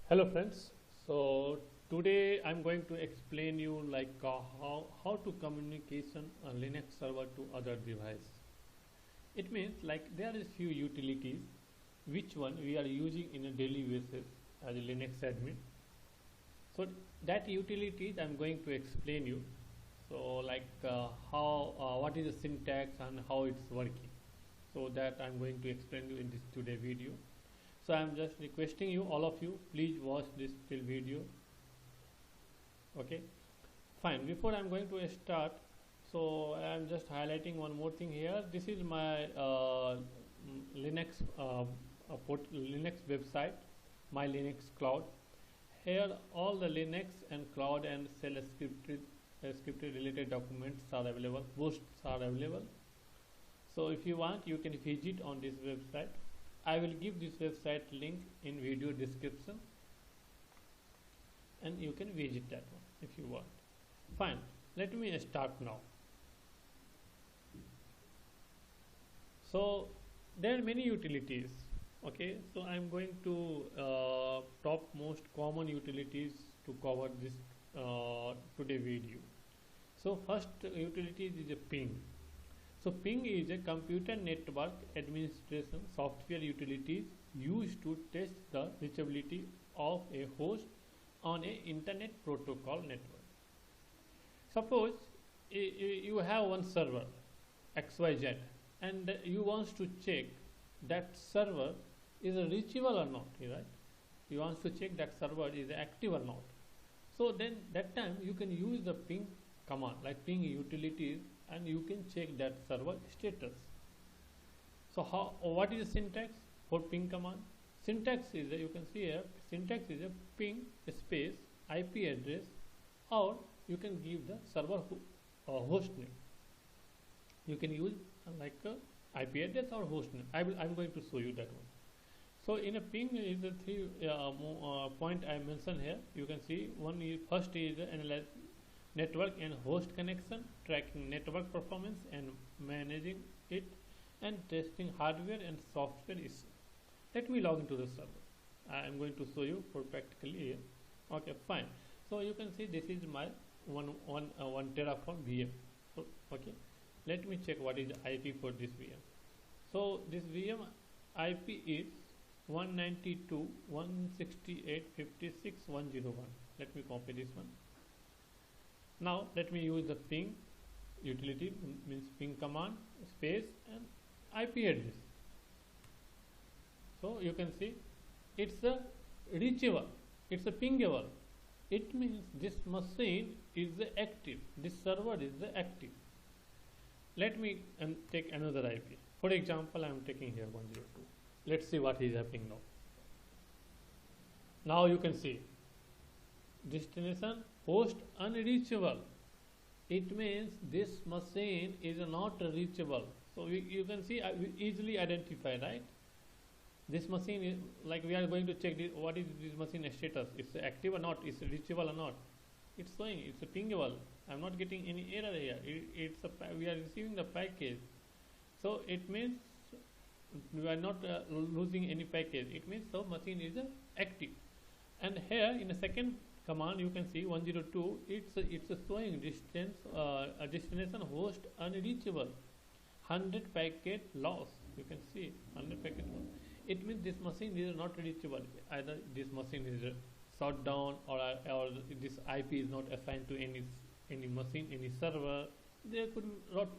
Hello friends. So today I'm going to explain you how to communication a Linux server to other device. It means like there is few utilities which one we are using in a daily basis as a Linux admin. So that utilities I'm going to explain you. So what is the syntax and how it's working. So that I'm going to explain you in this today video. So I am just requesting you, all of you, please watch this till video. Okay, fine. Before I am going to start, so I am just highlighting one more thing here. This is my Linux Linux website, my Linux cloud. Here all the Linux and cloud and shell scripted related documents are available, posts are available. So if you want, you can visit on this website. I will give this website link in video description and you can visit that one if you want. Fine, let me start now. So there are many utilities. Okay, so I am going to top most common utilities to cover this today video. So first utility is a ping. So ping is a computer network administration software utility used to test the reachability of a host on an internet protocol network. Suppose you have one server XYZ and you want to check that server is reachable or not, right? You want to check that server is active or not. So then that time you can use the ping command, like ping utilities, and you can check that server status. So what is the syntax for ping command? Syntax is you can see here, syntax is a ping space IP address, or you can give the server host name. You can use like a IP address or host name. I'm going to show you that one. So in a ping is the three point I mentioned here. You can see one is first is analyze network and host connection, tracking network performance and managing it, and testing hardware and software issues. Let me log into the server. I am going to show you for practically here. Okay, fine. So you can see this is my one Terraform VM. So, okay, let me check what is the IP for this VM. So this VM IP is 192.168.56.101. Let me copy this one. Now let me use the ping utility, means ping command space and IP address. So you can see it's a reachable, it's a pingable. It means this machine is active, this server is active. Let me take another IP. For example, I am taking here 102. Let's see what is happening now. Now you can see destination host unreachable. It means this machine is not reachable. So you can see we easily identify, right? This machine is like we are going to check this, what is this machine status? It's active or not? It's reachable or not? It's showing it's a pingable. I'm not getting any error here. We are receiving the package. So it means we are not losing any package. It means the machine is active. And here in the second command you can see 102, it's a showing distance destination host unreachable, 100 packet loss. You can see 100 packet loss. It means this machine is not reachable. Either this machine is shut down or this IP is not assigned to any machine, any server. There could be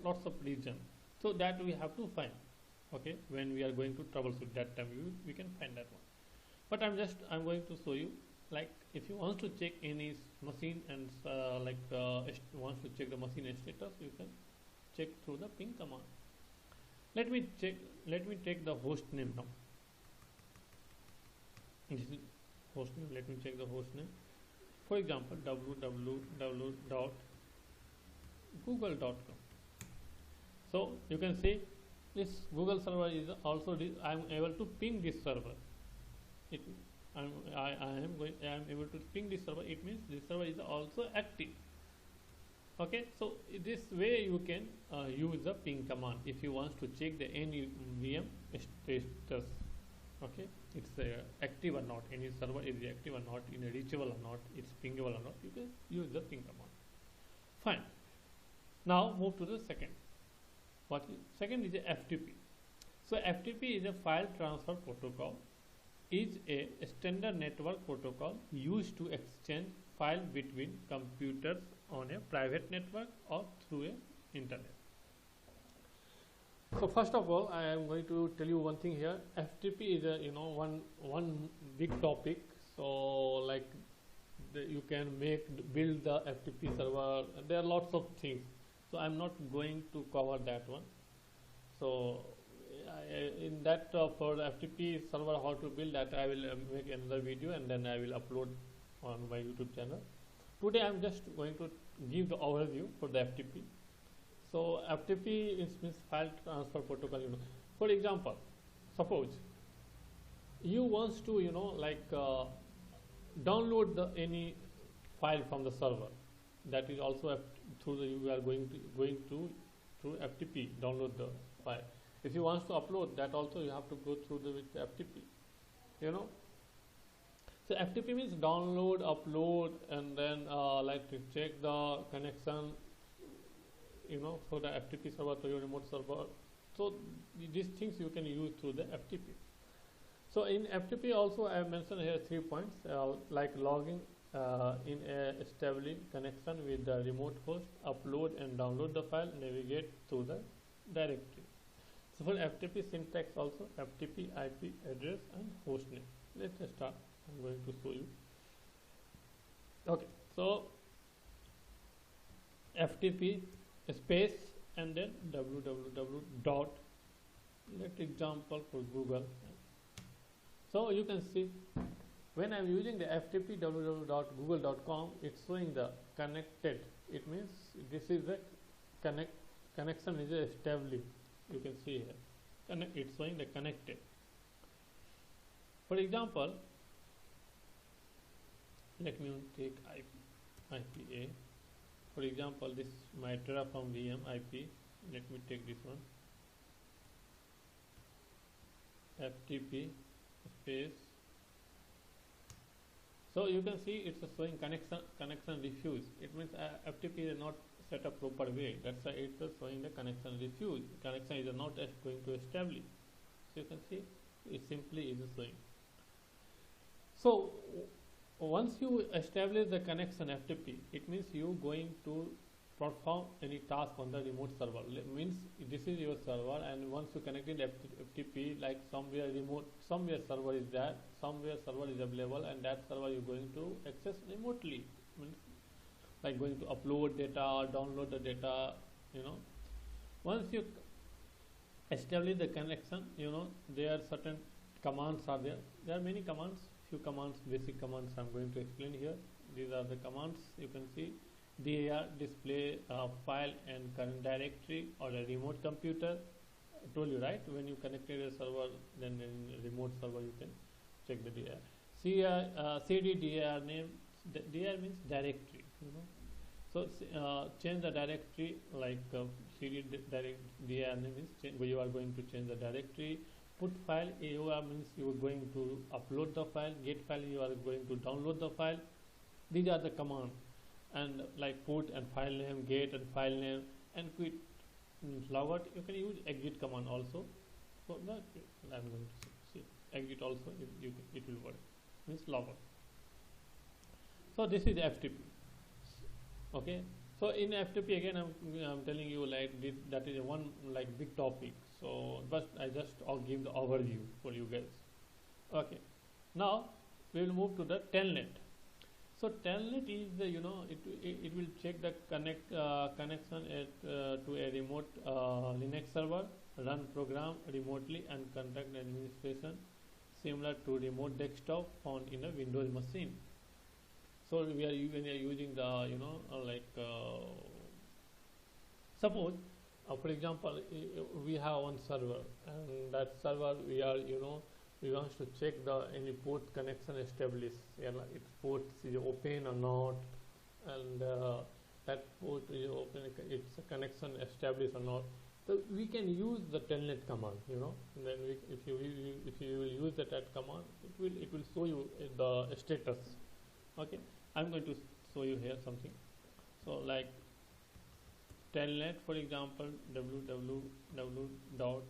lots of reasons. So that we have to find. Okay, when we are going to troubleshoot, that time we can find that one. But I'm going to show you, like if you want to check any machine and wants to check the machine status, you can check through the ping command. Let me take the host name now. This is host name. Let me check the host name. For example, www.google.com. So you can see this Google server is also I am able to ping this server. I am able to ping this server. It means this server is also active. Okay, so this way you can use the ping command if you want to check the any VM status. Okay, it's active or not, any server is active or not, in a reachable or not, it's pingable or not, you can use the ping command. Fine. Now move to the second. Second is a FTP. So FTP is a file transfer protocol, is a standard network protocol used to exchange file between computers on a private network or through a internet. So first of all, I am going to tell you one thing here. FTP is a one big topic. So like you can build the FTP server. There are lots of things. So I'm not going to cover that one. So in that for the FTP server how to build that, I will make another video and then I will upload on my YouTube channel. Today I'm just going to give the overview for the FTP. So FTP means file transfer protocol. For example, suppose you want to download any file from the server. That is also you are going to through FTP download the file. If you want to upload that also, you have to go through with the FTP. So FTP means download, upload, and then like to check the connection. For the FTP server to your remote server. So these things you can use through the FTP. So in FTP also I have mentioned here 3 points like logging in a established connection with the remote host, upload and download the file, navigate through the directory. So for FTP syntax also FTP IP address and hostname. Let's start. I'm going to show you. Okay, so FTP space and then www dot, let example for Google. So you can see when I'm using the FTP www.google.com, it's showing the connected. It means this is the connection is established. You can see here it's showing the connected. For example, let me take IPA. For example, this my Terraform VM IP. Let me take this one. FTP space. So you can see it's showing connection refuse. It means FTP is not set up proper way. That's why it's showing the connection refuse. Connection is not going to establish. So you can see it simply is showing. So once you establish the connection FTP, it means you going to perform any task on the remote server. Means this is your server, and once you connected FTP, like somewhere server is there, somewhere server is available, and that server you're going to access remotely. Means like going to upload data, download the data. Once you establish the connection, there are certain commands are there. There are many commands. Few commands, basic commands I'm going to explain here. These are the commands. You can see dir display file and current directory or a remote computer. I told you, right? When you connected a server, then in remote server you can check the dir. cd dir name. Dir means directory. So change the directory, like cd dir name means you are going to change the directory. Put file AOR means you are going to upload the file. Get file, you are going to download the file. These are the commands. And like put and file name, get and file name, and quit logout. You can use exit command also. So that I'm going to see exit also. It will work. Means logout. So this is FTP. Okay. So in FTP again, I'm telling you like this, that is one like big topic. So but I'll give the overview for you guys. Okay. Now we will move to the Telnet. So Telnet is the it will check the connection to a remote Linux server, run program remotely and conduct administration similar to remote desktop found in a Windows machine. So when we are using the suppose for example we have one server, and that server we want to check any port connection established, its port is open or not, and that port is open, its connection established or not. So we can use the telnet command, you know. And then if you will use the tet command, it will show you the status. Okay, I'm going to show you here something. So like telnet, for example, www.google.com.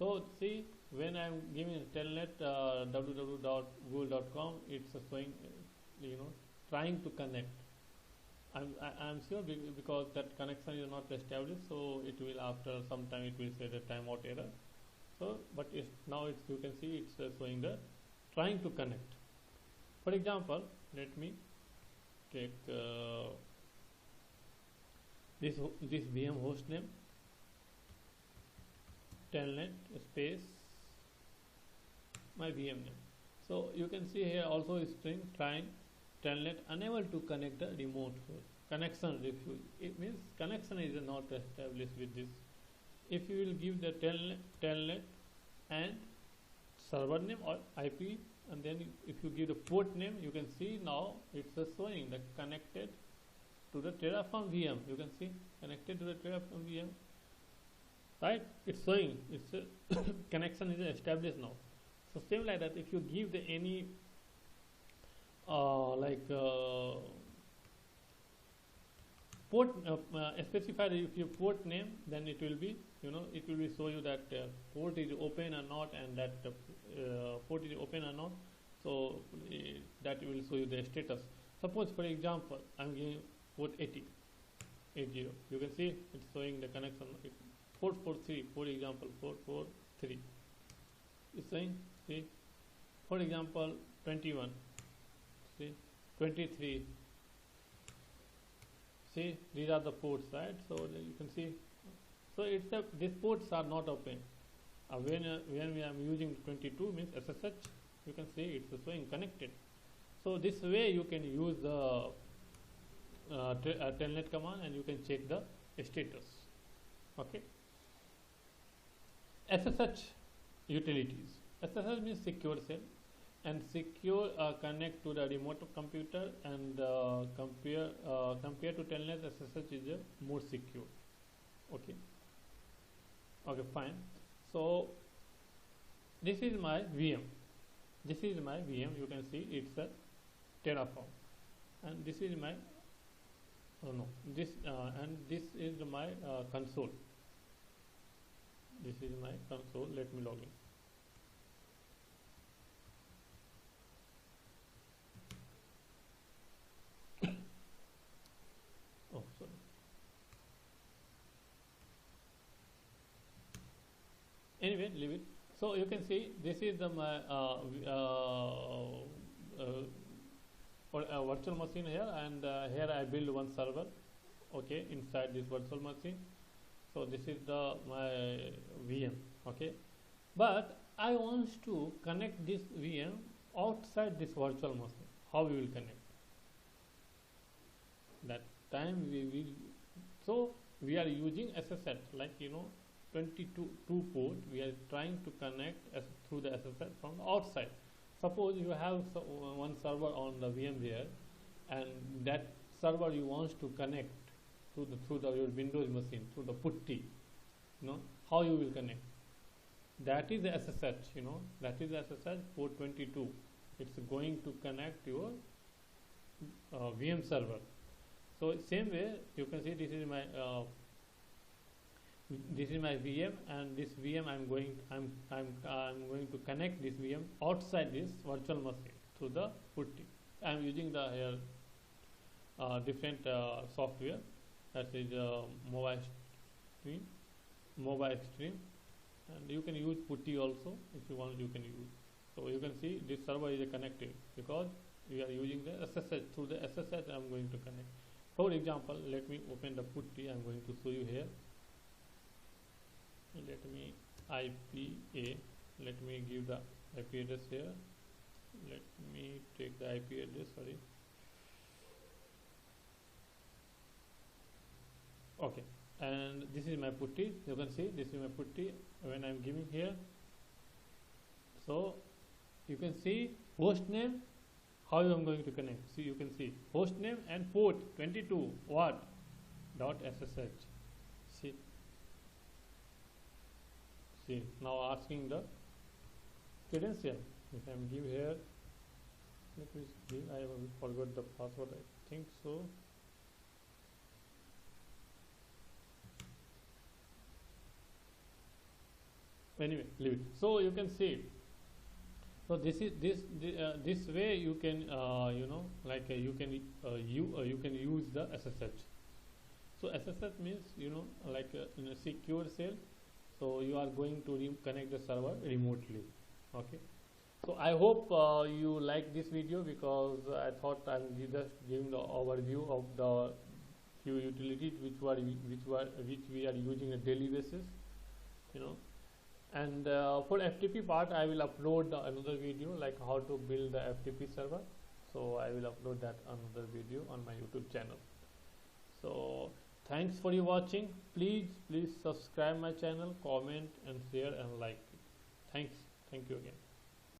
So see, when I'm giving telnet www.google.com, it's showing, you know, trying to connect. I'm sure because that connection is not established, so it will, after some time, it will say the timeout error. So but now you can see it's showing the trying to connect. For example, let me take this VM host name, telnet space my VM name. So you can see here also is string trying telnet unable to connect the remote host. Connection refused. It means connection is not established with this. If you will give the telnet and server name or IP, and then if you give the port name, you can see now it's showing the connected to the Terraform VM. You can see connected to the Terraform VM, right? It's showing it's connection is established now. So same like that, if you give the any port specify if your port name, then it will be, you know, it will be show you that port is open or not, and that port is open or not. So that will show you the status. Suppose for example I'm giving port 80. You can see it's showing the connection. Port 43, for example, port 43 is saying, see, for example 21, see, 23. See, these are the ports, right? So you can see, so it's these ports are not open. When we are using 22 means SSH, you can see it's showing connected. So this way you can use the telnet command, and you can check the status. Okay. SSH utilities. SSH means secure shell, and secure connect to the remote computer, and compare to telnet, SSH is more secure. Okay. Okay, fine. So this is my VM. This is my VM. You can see it's a Terraform, and this is my and this is my console. This is my console. Let me log in. Oh, sorry. Anyway, leave it. So you can see this is the my virtual machine here, and here I build one server. Okay, inside this virtual machine. So this is the my VM. Okay, but I want to connect this VM outside this virtual machine. How we will connect? That time we will. So we are using SSH, like, you know, 22 port. We are trying to connect through the SSH from the outside. Suppose you have one server on the VMware, and that server you want to connect through your Windows machine through the putty. You know how you will connect? That is the SSH. You know, that is the SSH port 22. It's going to connect your VM server. So same way you can see this is my VM, and this VM I'm going to connect this VM outside this virtual machine through the putty. I'm using the here different software, that is mobile extreme, and you can use putty also if you want. You can use. So you can see this server is connected because we are using the SSH. Through the SSH I'm going to connect. For example, let me open the putty. I'm going to show you here. Let me IPA. Let me give the IP address here. Let me take the IP address. Sorry. Okay, and this is my putty. You can see this is my putty when I'm giving here. So you can see host name. How I'm going to connect? See, you can see host name and port 22. What? dot SSH. See now asking the credential. If I give here, let me give, I forgot the password, I think so. Anyway, leave it. So you can see, so this is this way you can you know, like you can use the SSH. So SSH means, you know, like in a secure shell. So you are going to connect the server remotely. Okay. So I hope you like this video, because I thought I'm just giving the overview of the few utilities which we are using on a daily basis, you know. And for FTP part, I will upload another video like how to build the FTP server. So I will upload that another video on my YouTube channel. So thanks for your watching. Please subscribe my channel, comment and share and like it. Thank you again.